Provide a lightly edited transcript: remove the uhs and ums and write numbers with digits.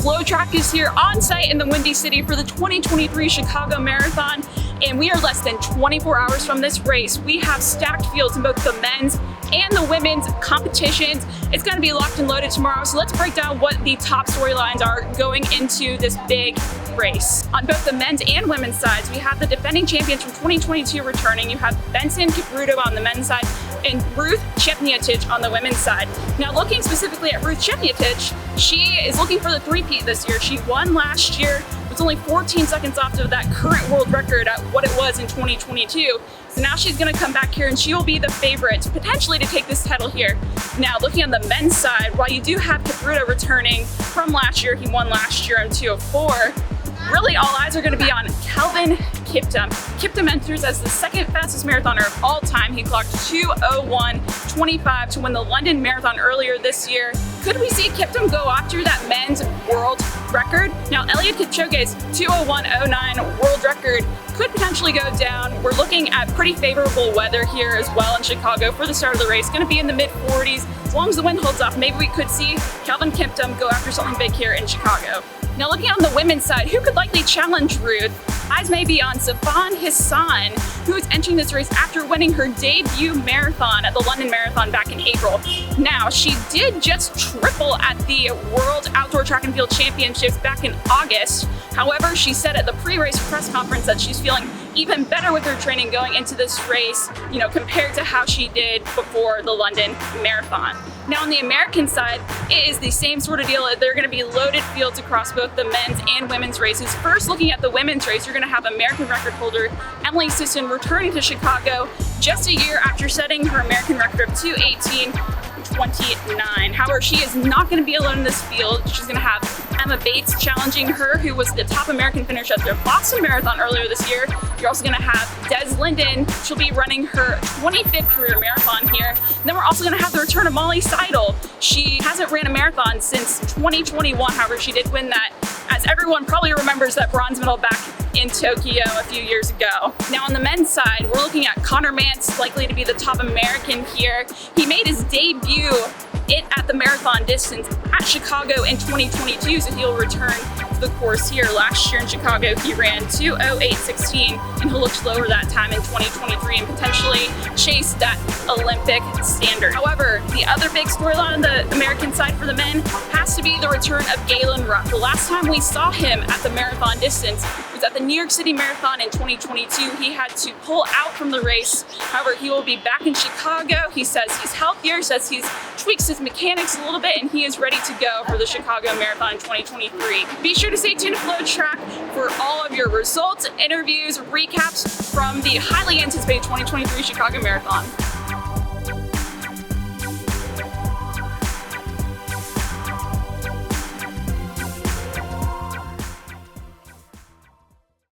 FloTrack is here on site in the Windy City for the 2023 Chicago Marathon, and we are less than 24 hours from this race. We have stacked fields in both the men's and the women's competitions. It's going to be locked and loaded tomorrow, so let's break down what the top storylines are going into this big race. On both the men's and women's sides, we have the defending champions from 2022 returning. You have Eliud Kipchoge on the men's side and Ruth Chepnyatic on the women's side. Now, looking specifically at Ruth Chepnyatic, she is looking for the three-peat this year. She won last year, was only 14 seconds off of that current world record at what it was in 2022. So now she's going to come back here and she will be the favorite potentially to take this title here. Now, looking on the men's side, while you do have Kipchoge returning from last year, he won last year in 2:04. Really, all eyes are going to be on Kelvin Kiptum. Kiptum enters as the second fastest marathoner of all time. He clocked 2:01.25 to win the London Marathon earlier this year. Could we see Kiptum go after that men's world record? Now, Eliud Kipchoge's 2:01.09 world record could potentially go down. We're looking at pretty favorable weather here as well in Chicago for the start of the race. Going to be in the mid-40s. As long as the wind holds off, maybe we could see Kelvin Kiptum go after something big here in Chicago. Now, looking on the women's side, who could likely challenge Ruth? Eyes may be on Sifan Hassan, who is entering this race after winning her debut marathon at the London Marathon back in April. Now, she did just triple at the World Outdoor Track and Field Championships back in August. However, she said at the pre-race press conference that she's feeling even better with her training going into this race, compared to how she did before the London Marathon. Now, on the American side, it is the same sort of deal. They're going to be loaded fields across both the men's and women's races. First, looking at the women's race, you're going to have American record holder Emily Sisson returning to Chicago just a year after setting her American record of 2:18.29. However, she is not going to be alone in this field. She's going to have Emma Bates challenging her, who was the top American finisher at the Boston Marathon earlier this year. You're also going to have Des Linden. She'll be running her 25th career marathon here. And then we're also going to have the return of Molly Seidel. She hasn't ran a marathon since 2021. However, she did win that, as everyone probably remembers, that bronze medal back in Tokyo a few years ago. Now, on the men's side, we're looking at Connor Mance, likely to be the top American here. He made his debut at the marathon distance at Chicago in 2022, so he'll return to the course here. Last year in Chicago, he ran 2:08.16, and he'll look slower that time in 2023 and potentially chase that Olympic standard. However, the other big storyline on the American side for the men has to be the return of Galen Rupp. The last time we saw him at the marathon distance was at the New York City Marathon in 2022. He had to pull out from the race. However, he will be back in Chicago. He says he's healthier, says he's tweaks his mechanics a little bit, and he is ready to go for the Chicago Marathon in 2023. Be sure to stay tuned to FloTrack for all of your results, interviews, recaps from the highly anticipated 2023 Chicago Marathon.